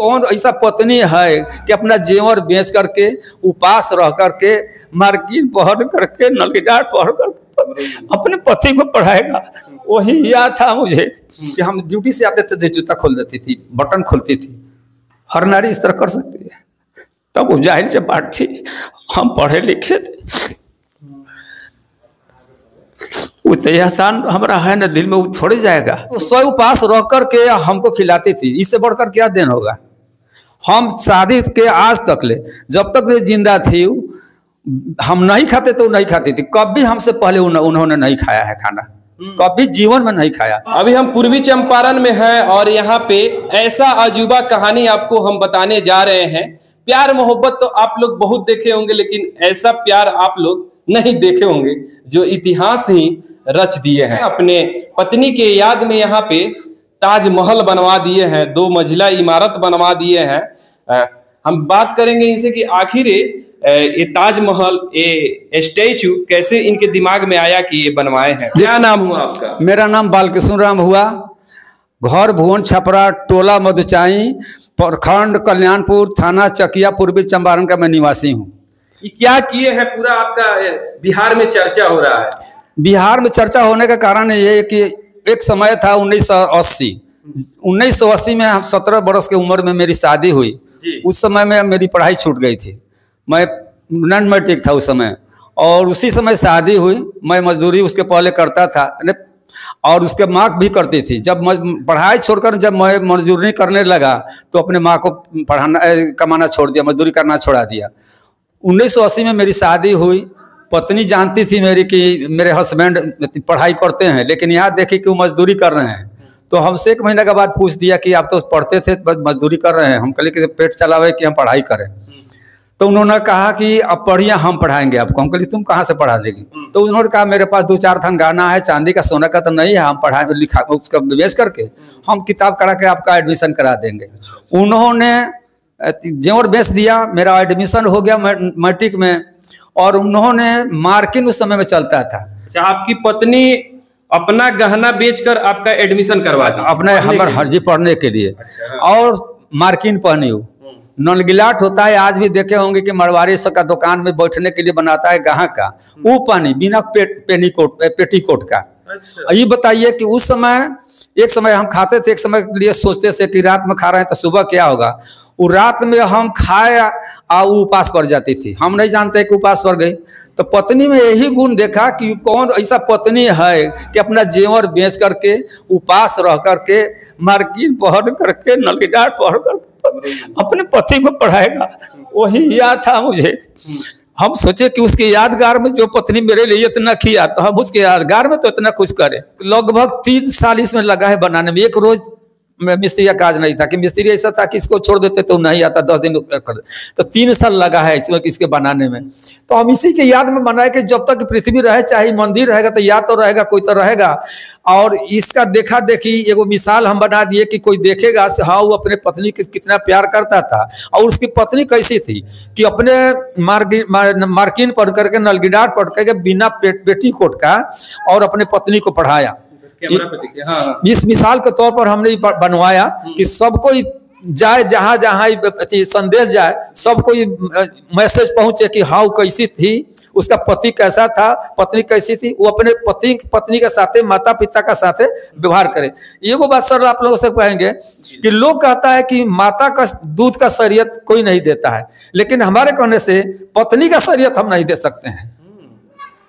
कौन ऐसा पत्नी है कि अपना जेवर बेच करके उपास रह करके मार्किन पहन करके नलगीडाट पहन करके अपने पति को पढ़ाएगा। वही याद था मुझे कि हम ड्यूटी से आते थे तो जूता खोल देती थी, बटन खोलती थी। हर नारी इस तरह कर सकती है। तब वो जाहिल से बात थी, हम पढ़े लिखे थे। उसे एहसान हमारा है ना दिल में, वो थोड़े जाएगा। तो 100 उपास रह करके हमको खिलाती थी, इससे बढ़कर क्या दिन होगा। हम शादी के आज तक ले जब तक जिंदा थी हम नहीं खाते तो नहीं खाती थी। कभी हमसे पहले उन्होंने नहीं खाया है खाना, कभी जीवन में नहीं खाया। अभी हम पूर्वी चंपारण में हैं और यहाँ पे ऐसा अजूबा कहानी आपको हम बताने जा रहे हैं। प्यार मोहब्बत तो आप लोग बहुत देखे होंगे, लेकिन ऐसा प्यार आप लोग नहीं देखे होंगे जो इतिहास ही रच दिए हैं। अपने पत्नी के याद में यहाँ पे ताजमहल बनवा दिए हैं, 2 मंजिला इमारत बनवा दिए हैं। हम बात करेंगे इनसे कि आखिर ये ताजमहल, ये स्टैचू कैसे इनके दिमाग में आया कि ये बनवाए हैं। क्या नाम हुआ आपका? मेरा नाम बालकृष्ण राम हुआ। घर भुवन छपरा, टोला मधुचाई, प्रखंड कल्याणपुर, थाना चकिया, पूर्वी चंपारण का मैं निवासी हूँ। ये क्या किए हैं पूरा आपका बिहार में चर्चा हो रहा है? बिहार में चर्चा होने का कारण ये है कि एक समय था 1980 में हम 17 बरस की उम्र में मेरी शादी हुई। उस समय में मेरी पढ़ाई छूट गई थी, मैं नॉन मैट्रिक था उस समय, और उसी समय शादी हुई। मैं मजदूरी उसके पहले करता था और उसके माँ भी करती थी। जब पढ़ाई छोड़कर जब मैं मजदूरी करने लगा तो अपने माँ को कमाना छोड़ दिया, मजदूरी करना छोड़ा दिया। 1980 में मेरी शादी हुई। पत्नी जानती थी मेरी कि मेरे हस्बैंड पढ़ाई करते हैं, लेकिन यहाँ देखी कि वो मजदूरी कर रहे हैं। तो हमसे 1 महीने के बाद पूछ दिया कि आप तो पढ़ते थे, मजदूरी कर रहे हैं। हम कहले कि पेट चलावे कि हम पढ़ाई करें। तो उन्होंने कहा कि अब पढ़िए, हम पढ़ाएंगे आपको। हम कहली तुम कहाँ से पढ़ा देगी? तो उन्होंने कहा मेरे पास 2-4 थान गहना है, चांदी का सोना का तो नहीं है, हम पढ़ाए लिखा उसका बेच करके हम किताब करा के आपका एडमिशन करा देंगे। उन्होंने जेवर बेच दिया, मेरा एडमिशन हो गया मैट्रिक में। और उन्होंने मार्किन उस समय में चलता था। अच्छा, आपकी पत्नी अपना गहना बेचकर आपका एडमिशन करवा दी अपने हमारे हर्जी पढ़ने के लिए। और मार्किन पहनी हो, नलगिलाट होता है, आज भी देखे होंगे कि मरवारी का दुकान में बैठने के लिए बनाता है गाहक का, वो पानी बिना पेटीकोट का। अच्छा। ये बताइए कि उस समय एक समय हम खाते थे, एक समय के लिए सोचते थे कि रात में खा रहे हैं तो सुबह क्या होगा। वो रात में हम खाए और उपास पड़ जाती थी, हम नहीं जानते कि उपास पड़ गई। तो पत्नी में यही गुण देखा कि कौन ऐसा पत्नी है कि अपना जेवर बेच करके उपास रह करके मार्किन पहन करके नलगीडाट पहन करके अपने पति को पढ़ाएगा। वही याद था मुझे। हम सोचे कि उसके यादगार में जो पत्नी मेरे लिए इतना किया, तो हम उसके यादगार में तो इतना कुछ करें। लगभग 3 साल इसमें लगा है बनाने में। एक रोज मिस्त्री का काज नहीं था कि मिस्त्री ऐसा था कि इसको छोड़ देते तो नहीं आता, 10 दिन कर दे। तो 3 साल लगा है इसमें इसके बनाने में। तो हम इसी के याद में बनाए कि जब तक पृथ्वी रहे, चाहे मंदिर रहेगा तो याद तो रहेगा, कोई तो रहेगा। और इसका देखा देखी एगो मिसाल हम बना दिए कि कोई देखेगा हाँ वो अपने पत्नी के कितना प्यार करता था। और उसकी पत्नी कैसी थी कि अपने मार्किन पढ़ करके नलगीडाट पढ़ करके बिना पेटीकोट का और अपने पत्नी को पढ़ाया। इस मिसाल के तौर पर हमने बनवाया कि सबको जाए, जहां जहां संदेश जाए, सबको मैसेज पहुंचे कि हाँ कैसी थी, उसका पति कैसा था, पत्नी कैसी थी, वो अपने पत्नी के साथ, माता पिता का साथ व्यवहार करे। ये को बात सर आप लोगों से कहेंगे कि लोग कहता है कि माता का दूध का शरीयत कोई नहीं देता है, लेकिन हमारे कहने से पत्नी का शरीयत हम नहीं दे सकते हैं।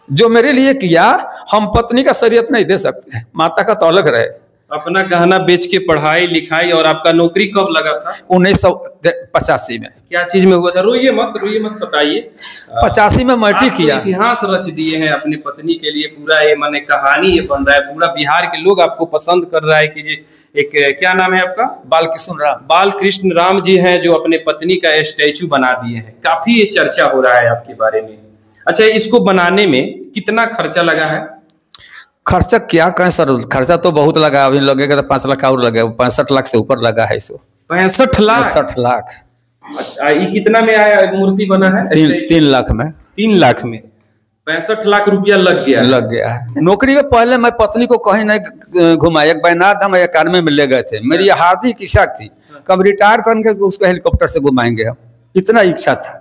जो मेरे लिए किया हम पत्नी का शरीयत नहीं दे सकते हैं, माता का तो अलग रहे। अपना गहना बेच के पढ़ाई लिखाई। और आपका नौकरी कब लगा था? 1985 में। क्या चीज में हुआ था? रोइए मत बताइए। 85 में मैट्रिक किया। इतिहास रच दिए हैं अपनी पत्नी के लिए पूरा, ये माने कहानी ये बन रहा है। पूरा बिहार के लोग आपको पसंद कर रहा है कि जी एक क्या नाम है आपका? बालकृष्ण राम जी हैं जो अपने पत्नी का स्टैचू बना दिए हैं। काफी ये चर्चा हो रहा है आपके बारे में। अच्छा, इसको बनाने में कितना खर्चा लगा है? खर्चा क्या कहें सर, खर्चा तो बहुत लगा। अभी लगेगा तो 5 लाख और लगेगा, 65 लाख से ऊपर लगा है इसको। 65 लाख? 65 लाख। अच्छा, ये कितना में आया मूर्ति बना है? 3 लाख में। 3 लाख में 65 लाख रुपया लग गया है। नौकरी के पहले मैं पत्नी को कहीं नहीं घुमाया। एक बैनाथ हम 91 में ले गए थे। मेरी हार्दिक इच्छा थी कब रिटायर करके उसको हेलीकॉप्टर से घुमाएंगे हम, इतना इच्छा था।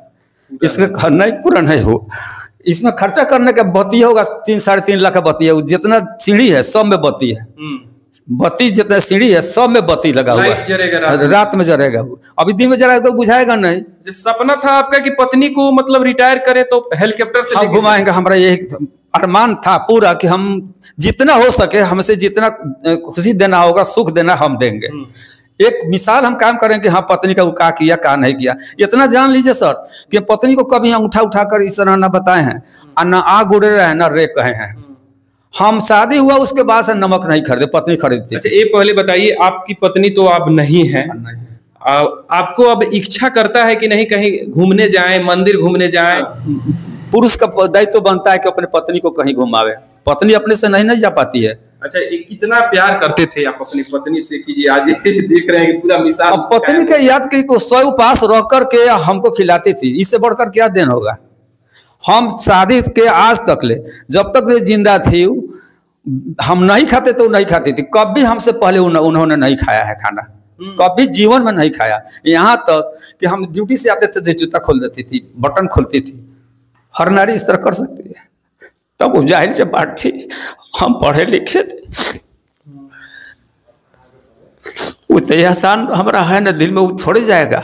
इसका नहीं पूरा नहीं हो, इसमें खर्चा करने का बत्ती होगा 3-3.5 लाख का बत्ती है, जितना सीढ़ी है सब में बत्ती है, बत्ती जितना सीढ़ी है सब में बत्ती लगा हुआ है, रात में जरेगा वो, अभी दिन में जरेगा तो बुझाएगा नहीं। सपना था आपका कि पत्नी को मतलब रिटायर करे तो हेलीकॉप्टर से घुमाएंगे, हमारा यही अरमान था पूरा कि हम जितना हो सके हमसे जितना खुशी देना होगा, सुख देना हम देंगे। एक मिसाल हम काम करें कि हाँ पत्नी का वो क्या किया क्या नहीं किया, इतना जान लीजिए सर कि पत्नी को कभी हम उठा कर इस तरह ना बताए हैं और ना आग उड़े रहे ना रेप कहे हैं। हम शादी हुआ उसके बाद से नमक नहीं खरीदे, पत्नी खरीदती। अच्छा ये पहले बताइए, आपकी पत्नी तो अब नहीं है, आपको अब इच्छा करता है कि नहीं कहीं घूमने जाएं, मंदिर घूमने जाएं? पुरुष का दायित्व बनता है कि अपने पत्नी को कहीं घुमावे, पत्नी अपने से नहीं जा पाती है। अच्छा कितना प्यार करते थे आप अपनी पत्नी से कि आज देख रहे हैं कि पूरा मिसाल पत्नी के याद की 100 उपास रह करके हमको खिलाती थी, इससे बढ़कर क्या दिन होगा। हम शादी के आज तक ले जब तक जिंदा थी हम नहीं खाते तो नहीं खाती थी, कभी हमसे पहले उन्होंने नहीं खाया है खाना, कभी जीवन में नहीं खाया। यहाँ तक कि हम ड्यूटी से आते थे तो जूता खोल देती थी, बटन खोलती थी। हर नारी इस तरह कर सकती है, तब वो जाहिल से बात थी, हम पढ़े लिखे थे। वो तो एहसान हमारा है ना दिल में, वो थोड़े जाएगा।